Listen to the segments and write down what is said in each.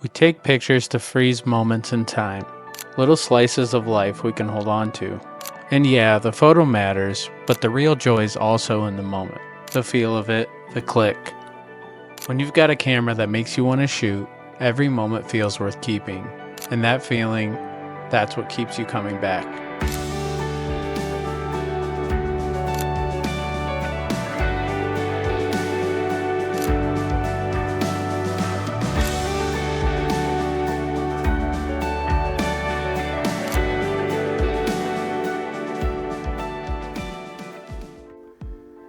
We take pictures to freeze moments in time, little slices of life we can hold on to. And yeah, the photo matters, but the real joy is also in the moment. The feel of it, the click. When you've got a camera that makes you want to shoot, every moment feels worth keeping. And that feeling, that's what keeps you coming back.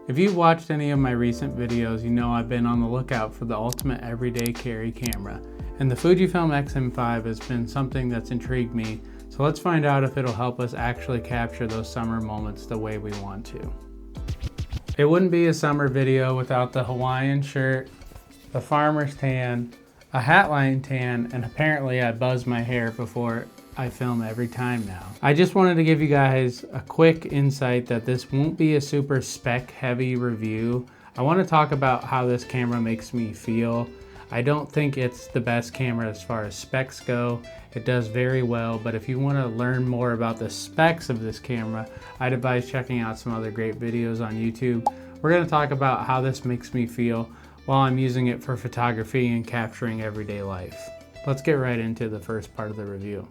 If you've watched any of my recent videos, you know I've been on the lookout for the ultimate everyday carry camera. And the Fujifilm X-M5 has been something that's intrigued me, so let's find out if it'll help us actually capture those summer moments the way we want to. It wouldn't be a summer video without the Hawaiian shirt, the farmer's tan, a hatline tan, and apparently I buzz my hair before I film every time now. I just wanted to give you guys a quick insight that this won't be a super spec heavy review. I want to talk about how this camera makes me feel. I don't think it's the best camera as far as specs go. It does very well, but if you want to learn more about the specs of this camera, I'd advise checking out some other great videos on YouTube. We're going to talk about how this makes me feel while I'm using it for photography and capturing everyday life. Let's get right into the first part of the review.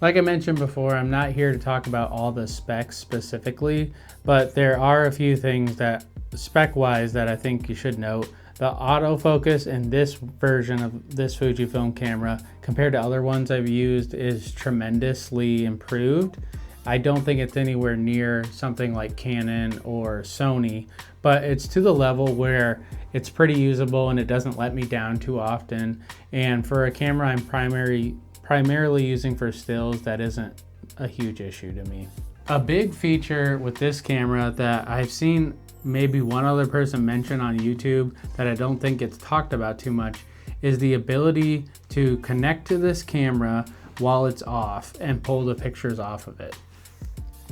Like I mentioned before, I'm not here to talk about all the specs specifically, but there are a few things that spec-wise that I think you should note. The autofocus in this version of this Fujifilm camera compared to other ones I've used is tremendously improved. I don't think it's anywhere near something like Canon or Sony, but it's to the level where it's pretty usable and it doesn't let me down too often. And for a camera I'm primarily using for stills, that isn't a huge issue to me. A big feature with this camera that I've seen maybe one other person mention on YouTube that I don't think gets talked about too much is the ability to connect to this camera while it's off and pull the pictures off of it.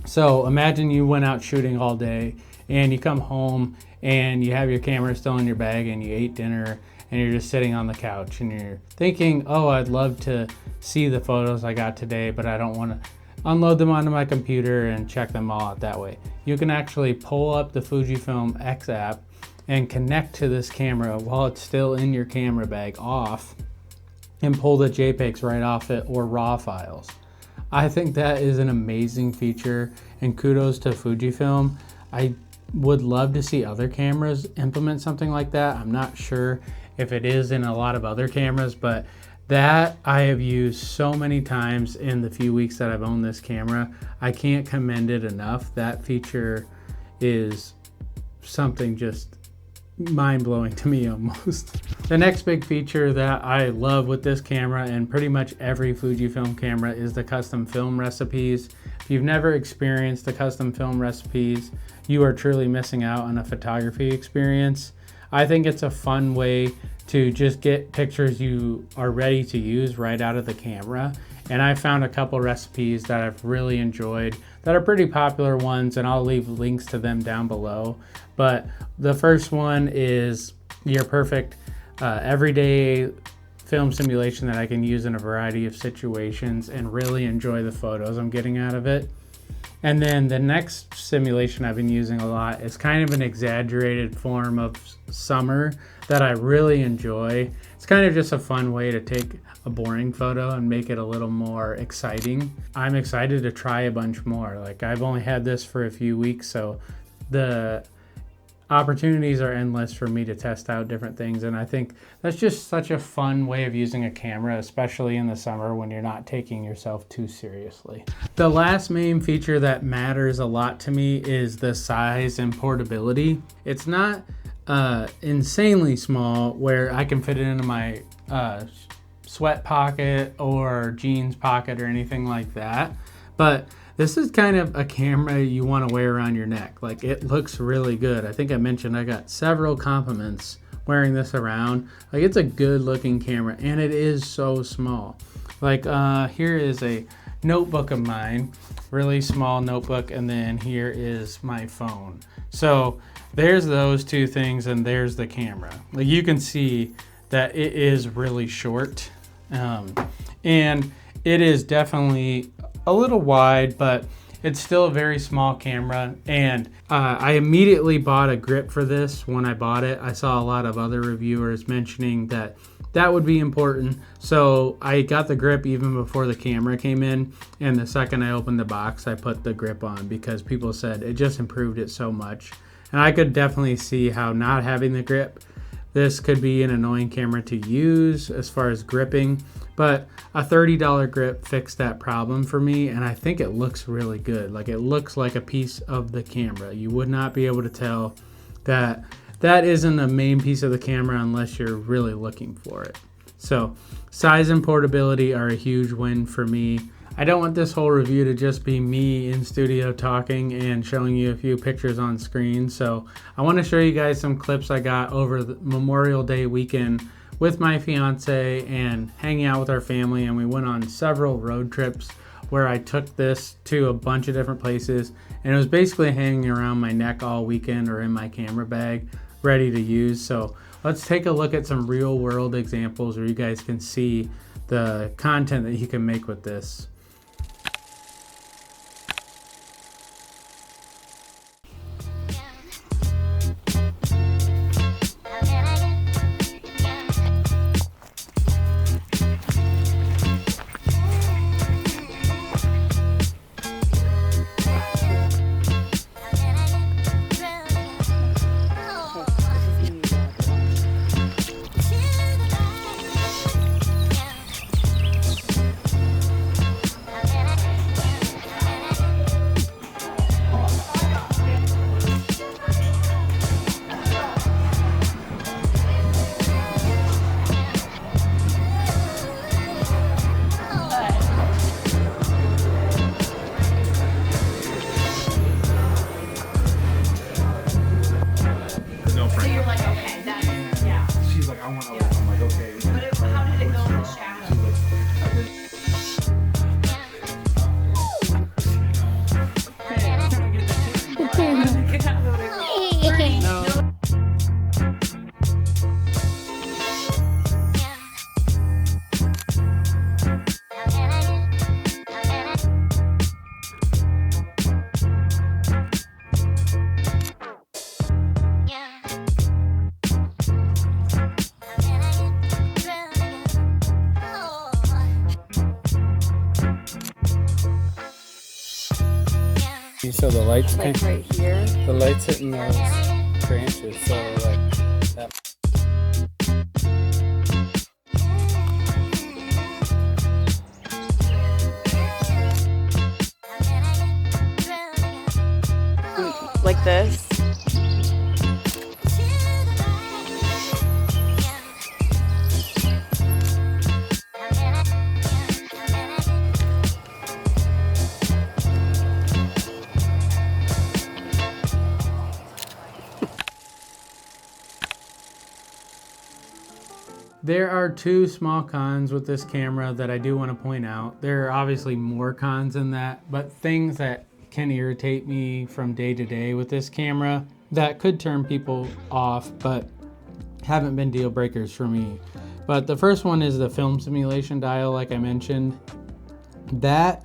So imagine you went out shooting all day and you come home and you have your camera still in your bag and you ate dinner and you're just sitting on the couch and you're thinking, oh, I'd love to see the photos I got today, but I don't want to unload them onto my computer and check them all out that way. You can actually pull up the Fujifilm X app and connect to this camera while it's still in your camera bag off and pull the JPEGs right off it or RAW files. I think that is an amazing feature and kudos to Fujifilm. I would love to see other cameras implement something like that. I'm not sure if it is in a lot of other cameras, but that I have used so many times in the few weeks that I've owned this camera. I can't commend it enough. That feature is something just mind-blowing to me almost. The next big feature that I love with this camera and pretty much every Fujifilm camera is the custom film recipes. If you've never experienced the custom film recipes, you are truly missing out on a photography experience. I think it's a fun way to just get pictures you are ready to use right out of the camera. And I found a couple recipes that I've really enjoyed that are pretty popular ones, and I'll leave links to them down below. But the first one is your perfect everyday film simulation that I can use in a variety of situations and really enjoy the photos I'm getting out of it. And then the next simulation I've been using a lot is kind of an exaggerated form of summer that I really enjoy. It's kind of just a fun way to take a boring photo and make it a little more exciting. I'm excited to try a bunch more. Like, I've only had this for a few weeks, so the opportunities are endless for me to test out different things, and I think that's just such a fun way of using a camera, especially in the summer when you're not taking yourself too seriously. The last main feature that matters a lot to me is the size and portability. It's not insanely small where I can fit it into my sweat pocket or jeans pocket or anything like that, but this is kind of a camera you want to wear around your neck. Like, it looks really good. I think I mentioned I got several compliments wearing this around. Like, it's a good looking camera and it is so small. Like, here is a notebook of mine, really small notebook, and then here is my phone. So there's those two things, and there's the camera. Like, you can see that it is really short, and it is definitely a little wide, but it's still a very small camera. And I immediately bought a grip for this. When I bought it, I saw a lot of other reviewers mentioning that that would be important. So I got the grip even before the camera came in. And the second I opened the box, I put the grip on because people said it just improved it so much. And I could definitely see how not having the grip, this could be an annoying camera to use as far as gripping, but a $30 grip fixed that problem for me, and I think it looks really good. Like, it looks like a piece of the camera. You would not be able to tell that that isn't a main piece of the camera unless you're really looking for it. So size and portability are a huge win for me. I don't want this whole review to just be me in studio talking and showing you a few pictures on screen. So I want to show you guys some clips I got over the Memorial Day weekend with my fiance and hanging out with our family. And we went on several road trips where I took this to a bunch of different places. And it was basically hanging around my neck all weekend or in my camera bag, ready to use. So let's take a look at some real world examples where you guys can see the content that you can make with this. So the lights, like right here, the lights hitting those branches, so like that. Like this. There are two small cons with this camera that I do want to point out. There are obviously more cons than that, but things that can irritate me from day to day with this camera that could turn people off, but haven't been deal breakers for me. But the first one is the film simulation dial, like I mentioned. That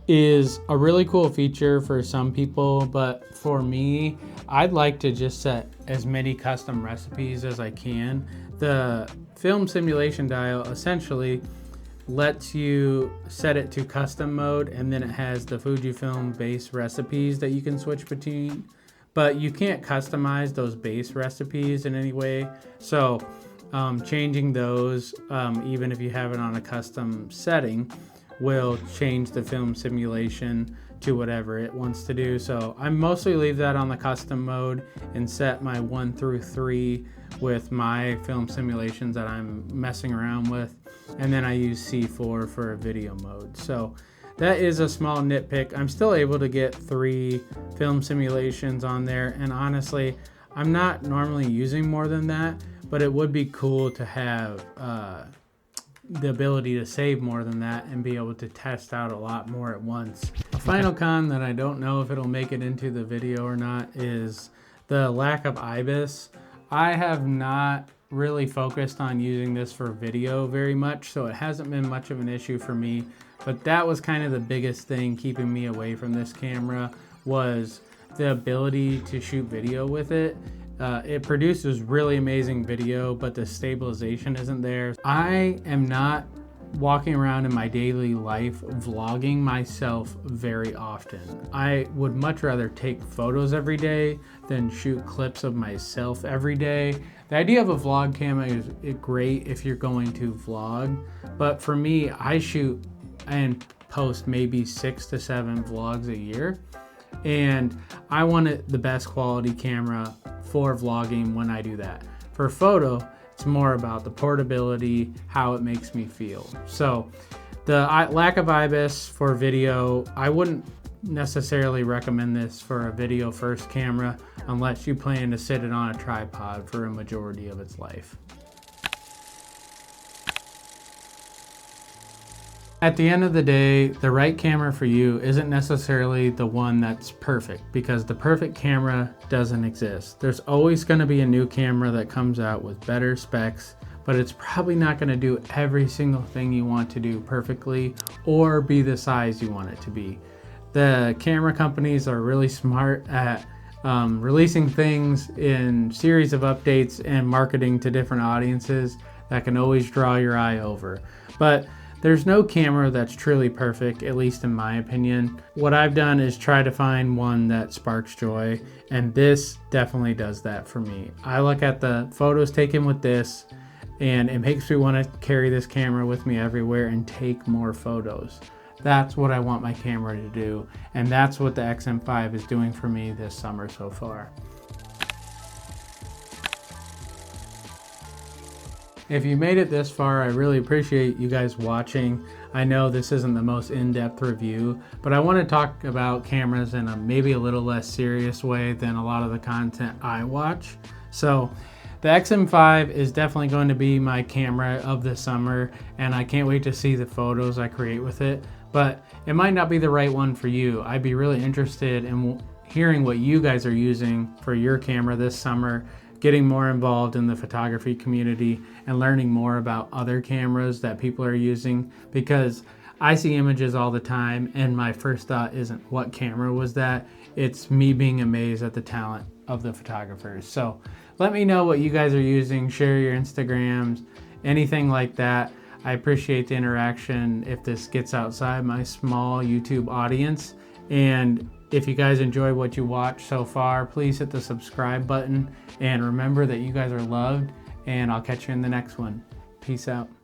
is a really cool feature for some people, but for me, I'd like to just set as many custom recipes as I can. The film simulation dial essentially lets you set it to custom mode, and then it has the Fujifilm base recipes that you can switch between, but you can't customize those base recipes in any way. So changing those, even if you have it on a custom setting, will change the film simulation to whatever it wants to do. So I mostly leave that on the custom mode and set my 1 through 3 with my film simulations that I'm messing around with, and then I use C4 for a video mode. So that is a small nitpick. I'm still able to get 3 film simulations on there, and honestly, I'm not normally using more than that, but it would be cool to have the ability to save more than that and be able to test out a lot more at once. A final con that I don't know if it'll make it into the video or not is the lack of IBIS. I have not really focused on using this for video very much, so it hasn't been much of an issue for me, but that was kind of the biggest thing keeping me away from this camera, was the ability to shoot video with it. It produces really amazing video, but the stabilization isn't there. I am not walking around in my daily life vlogging myself very often. I would much rather take photos every day than shoot clips of myself every day. The idea of a vlog camera is great if you're going to vlog, but for me, I shoot and post maybe 6 to 7 vlogs a year, and I want the best quality camera for vlogging when I do that. For photo, it's more about the portability, how it makes me feel. So the lack of IBIS for video, I wouldn't necessarily recommend this for a video first camera unless you plan to sit it on a tripod for a majority of its life. At the end of the day, the right camera for you isn't necessarily the one that's perfect, because the perfect camera doesn't exist. There's always going to be a new camera that comes out with better specs, but it's probably not going to do every single thing you want to do perfectly or be the size you want it to be. The camera companies are really smart at releasing things in series of updates and marketing to different audiences that can always draw your eye over. But there's no camera that's truly perfect, at least in my opinion. What I've done is try to find one that sparks joy, and this definitely does that for me. I look at the photos taken with this, and it makes me want to carry this camera with me everywhere and take more photos. That's what I want my camera to do, and that's what the X-M5 is doing for me this summer so far. If you made it this far, I really appreciate you guys watching. I know this isn't the most in-depth review, but I want to talk about cameras in a maybe a little less serious way than a lot of the content I watch. So the X-M5 is definitely going to be my camera of the summer, and I can't wait to see the photos I create with it, but it might not be the right one for you. I'd be really interested in hearing what you guys are using for your camera this summer, getting more involved in the photography community and learning more about other cameras that people are using, because I see images all the time and my first thought isn't what camera was that, it's me being amazed at the talent of the photographers. So let me know what you guys are using, share your Instagrams, anything like that. I appreciate the interaction if this gets outside my small YouTube audience. And if you guys enjoy what you watched so far, please hit the subscribe button and remember that you guys are loved, and I'll catch you in the next one. Peace out.